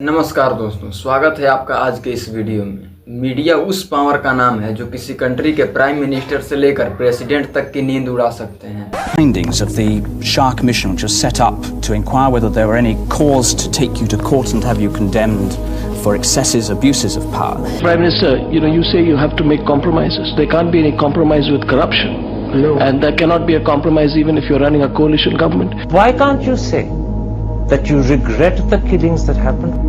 नमस्कार दोस्तों, स्वागत है आपका आज के इस वीडियो में। मीडिया उस पावर का नाम है जो किसी कंट्री के प्राइम मिनिस्टर से लेकर प्रेसिडेंट तक की नींद उड़ा सकते हैं। Findings of the Shah Commission, which was set up to inquire whether there were any cause to take you to court and have you condemned for excesses, abuses of power. Prime Minister, you say you have to make compromises. There can't be any compromise with corruption. No. And there cannot be a compromise even if you're running a coalition government. Why can't you say that you regret the killings that happened?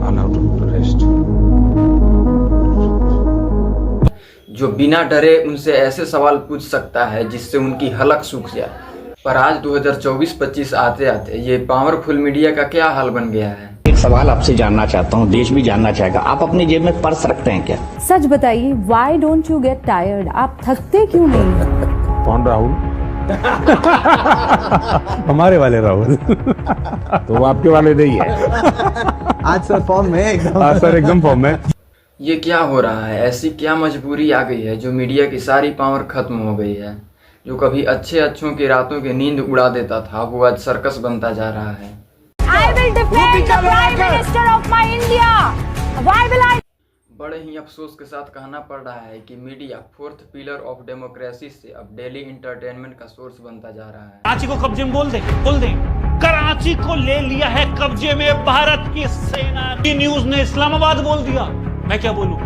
Allowed arrest. जो बिना डरे उनसे ऐसे सवाल पूछ सकता है जिससे उनकी हलक सूख जाए। पर आज 2024-25 आते आते ये पावरफुल मीडिया का क्या हाल बन गया है। एक सवाल आपसे जानना चाहता हूँ, देश भी जानना चाहेगा। आप अपनी जेब में पर्स रखते हैं क्या? सच बताइए, why don't you get tired? आप थकते क्यों नहीं? कौन राहुल? हमारे वाले राहुल। तो वो आपके वाले नहीं है। आज सर फॉर्म में एकदम। आज सर एकदम फॉर्म में। ये क्या हो रहा है? ऐसी क्या मजबूरी आ गई है जो मीडिया की सारी पावर खत्म हो गई है? जो कभी अच्छों की रातों की नींद उड़ा देता था, वो आज सर्कस बनता जा रहा है। I will defend the Prime Minister of my India. Why will I? बड़े ही अफसोस के साथ कहना पड़ रहा है कि media fourth pillar of democracy से अब डेली इंटरटेनमेंट का सोर्स बनता जा रहा है। कराची को कब्जे में बोल दे। कराची को ले लिया है कब्जे में भारत की सेना। की न्यूज ने इस्लामाबाद बोल दिया, मैं क्या बोलूं?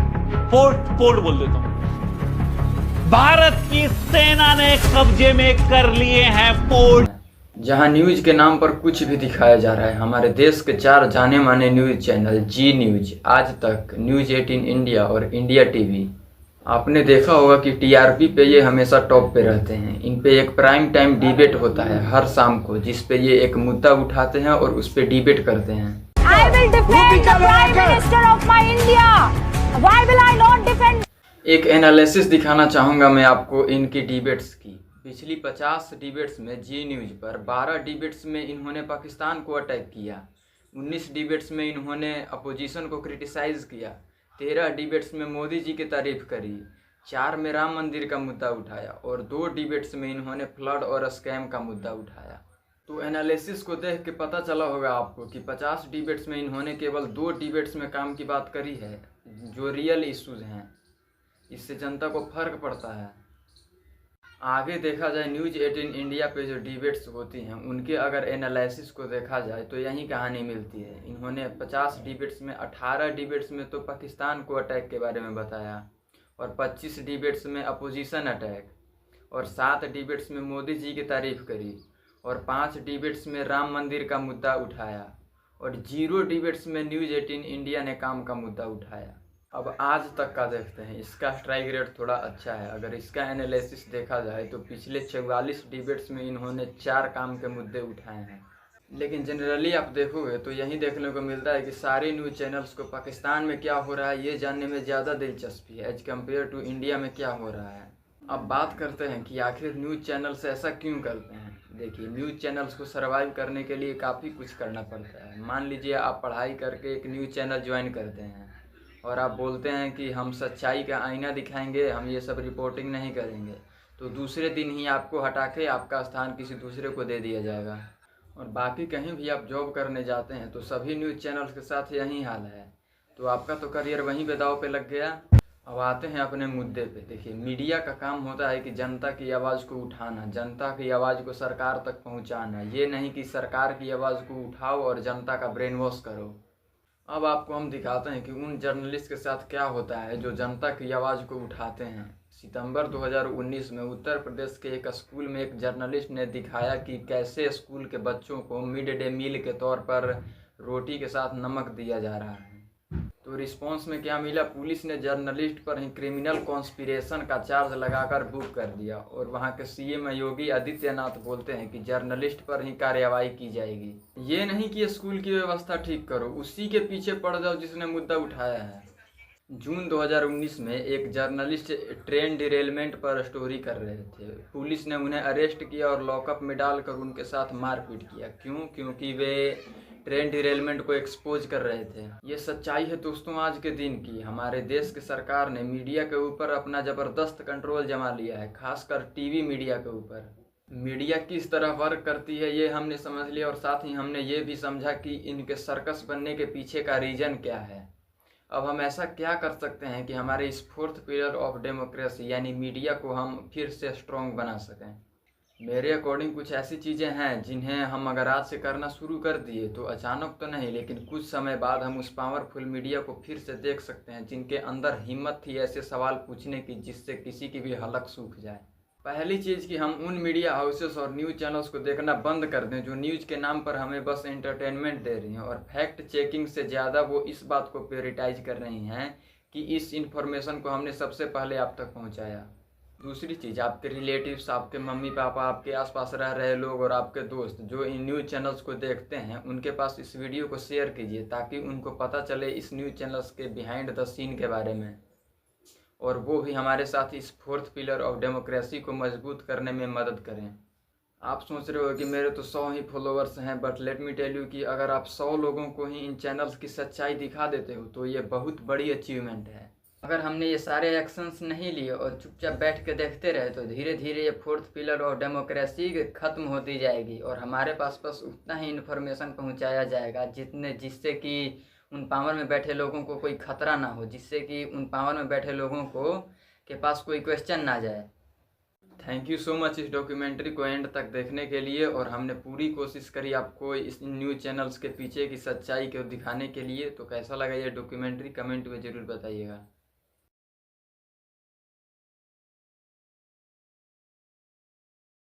पोर्ट बोल देता हूं। भारत की सेना ने कब्जे में कर लिए हैं पोर्ट। जहां न्यूज के नाम पर कुछ भी दिखाया जा रहा है। हमारे देश के 4 जाने माने न्यूज चैनल जी न्यूज, आज तक, न्यूज 18 इंडिया और इंडिया टीवी, आपने देखा होगा कि टीआरपी पे ये हमेशा टॉप पे रहते हैं। इन पे एक प्राइम टाइम डिबेट होता है हर शाम को, जिस पे ये एक मुद्दा उठाते हैं और उस पे डिबेट करते हैं। I will defend the Prime Minister of my India. Why will I not defend? एक एनालिसिस दिखाना चाहूँगा मैं आपको इनकी डिबेट्स की। पिछली 50 डिबेट्स में जी न्यूज पर 12 डिबेट्स में इन्होंने पाकिस्तान को अटैक किया, 19 डिबेट्स में इन्होंने अपोजिशन को क्रिटिसाइज़ किया, 13 डिबेट्स में मोदी जी की तारीफ करी, 4 में राम मंदिर का मुद्दा उठाया और 2 डिबेट्स में इन्होंने फ्लड और स्कैम का मुद्दा उठाया। तो एनालिसिस को देख के पता चला होगा आपको कि 50 डिबेट्स में इन्होंने केवल 2 डिबेट्स में काम की बात करी है जो रियल इश्यूज हैं। इससे जनता को फ़र्क पड़ता है। आगे देखा जाए न्यूज 18 इंडिया पे जो डिबेट्स होती हैं उनके अगर एनालिसिस को देखा जाए तो यही कहानी मिलती है। इन्होंने 50 डिबेट्स में 18 डिबेट्स में तो पाकिस्तान को अटैक के बारे में बताया और 25 डिबेट्स में अपोजिशन अटैक और 7 डिबेट्स में मोदी जी की तारीफ करी और 5 डिबेट्स में राम मंदिर का मुद्दा उठाया और 0 डिबेट्स में न्यूज 18 इंडिया ने काम का मुद्दा उठाया। अब आज तक का देखते हैं। इसका स्ट्राइक रेट थोड़ा अच्छा है। अगर इसका एनालिसिस देखा जाए तो पिछले 44 डिबेट्स में इन्होंने 4 काम के मुद्दे उठाए हैं। लेकिन जनरली आप देखोगे तो यही देखने को मिलता है कि सारे न्यूज़ चैनल्स को पाकिस्तान में क्या हो रहा है ये जानने में ज़्यादा दिलचस्पी है एज कम्पेयर टू इंडिया में क्या हो रहा है। अब बात करते हैं कि आखिर न्यूज़ चैनल्स ऐसा क्यों करते हैं। देखिए, न्यूज़ चैनल्स को सर्वाइव करने के लिए काफ़ी कुछ करना पड़ता है। मान लीजिए आप पढ़ाई करके एक न्यूज़ चैनल ज्वाइन करते हैं और आप बोलते हैं कि हम सच्चाई का आईना दिखाएंगे, हम ये सब रिपोर्टिंग नहीं करेंगे, तो दूसरे दिन ही आपको हटा के आपका स्थान किसी दूसरे को दे दिया जाएगा। और बाकी कहीं भी आप जॉब करने जाते हैं तो सभी न्यूज़ चैनल्स के साथ यही हाल है। तो आपका तो करियर वहीं पे दाव पे लग गया। अब आते हैं अपने मुद्दे पे। देखिए, मीडिया का काम होता है कि जनता की आवाज़ को उठाना, जनता की आवाज़ को सरकार तक पहुँचाना, ये नहीं कि सरकार की आवाज़ को उठाओ और जनता का ब्रेन वॉश करो। अब आपको हम दिखाते हैं कि उन जर्नलिस्ट के साथ क्या होता है जो जनता की आवाज़ को उठाते हैं। सितंबर 2019 में उत्तर प्रदेश के एक स्कूल में एक जर्नलिस्ट ने दिखाया कि कैसे स्कूल के बच्चों को मिड डे मील के तौर पर रोटी के साथ नमक दिया जा रहा है। तो रिस्पांस में क्या मिला? पुलिस ने जर्नलिस्ट पर ही क्रिमिनल कॉन्स्पिरेशन का चार्ज लगाकर बुक कर दिया और वहां के सीएम योगी आदित्यनाथ बोलते हैं कि जर्नलिस्ट पर ही कार्रवाई की जाएगी। ये नहीं कि स्कूल की व्यवस्था ठीक करो, उसी के पीछे पड़ जाओ जिसने मुद्दा उठाया है। जून 2019 में एक जर्नलिस्ट ट्रेन डिरेलमेंट पर स्टोरी कर रहे थे। पुलिस ने उन्हें अरेस्ट किया और लॉकअप में डालकर उनके साथ मारपीट किया। क्यों? क्योंकि वे ट्रेन डिरेलमेंट को एक्सपोज कर रहे थे। ये सच्चाई है दोस्तों आज के दिन की। हमारे देश की सरकार ने मीडिया के ऊपर अपना ज़बरदस्त कंट्रोल जमा लिया है, खासकर टीवी मीडिया के ऊपर। मीडिया किस तरह वर्क करती है ये हमने समझ लिया, और साथ ही हमने ये भी समझा कि इनके सर्कस बनने के पीछे का रीज़न क्या है। अब हम ऐसा क्या कर सकते हैं कि हमारे इस फोर्थ पिलर ऑफ डेमोक्रेसी यानी मीडिया को हम फिर से स्ट्रॉन्ग बना सकें। मेरे अकॉर्डिंग कुछ ऐसी चीज़ें हैं जिन्हें हम अगर आज से करना शुरू कर दिए तो अचानक तो नहीं, लेकिन कुछ समय बाद हम उस पावरफुल मीडिया को फिर से देख सकते हैं जिनके अंदर हिम्मत थी ऐसे सवाल पूछने की जिससे किसी की भी हलक सूख जाए। पहली चीज़ कि हम उन मीडिया हाउसेस और न्यूज़ चैनल्स को देखना बंद कर दें जो न्यूज़ के नाम पर हमें बस एंटरटेनमेंट दे रही हैं और फैक्ट चेकिंग से ज़्यादा वो इस बात को प्रायोरिटाइज कर रही हैं कि इस इन्फॉर्मेशन को हमने सबसे पहले आप तक पहुंचाया। दूसरी चीज़, आपके रिलेटिव्स, आपके मम्मी पापा, आपके आसपास रह रहे लोग और आपके दोस्त जो इन न्यूज़ चैनल्स को देखते हैं उनके पास इस वीडियो को शेयर कीजिए ताकि उनको पता चले इस न्यूज़ चैनल्स के बिहाइंड द सीन के बारे में, और वो भी हमारे साथ इस फोर्थ पिलर ऑफ डेमोक्रेसी को मजबूत करने में मदद करें। आप सोच रहे हो कि मेरे तो 100 ही फॉलोअर्स हैं, but let me tell you कि अगर आप 100 लोगों को ही इन चैनल्स की सच्चाई दिखा देते हो तो ये बहुत बड़ी अचीवमेंट है। अगर हमने ये सारे एक्शंस नहीं लिए और चुपचाप बैठ के देखते रहे तो धीरे धीरे ये फोर्थ पिलर ऑफ डेमोक्रेसी ख़त्म होती जाएगी और हमारे पास बस उतना ही इन्फॉर्मेशन पहुँचाया जाएगा जिससे कि उन पावर में बैठे लोगों को कोई खतरा ना हो, जिससे कि उन पावर में बैठे लोगों को के पास कोई क्वेश्चन ना जाए। थैंक यू सो मच इस डॉक्यूमेंट्री को एंड तक देखने के लिए, और हमने पूरी कोशिश करी आपको इस न्यूज़ चैनल्स के पीछे की सच्चाई को दिखाने के लिए। तो कैसा लगा ये डॉक्यूमेंट्री कमेंट में ज़रूर बताइएगा।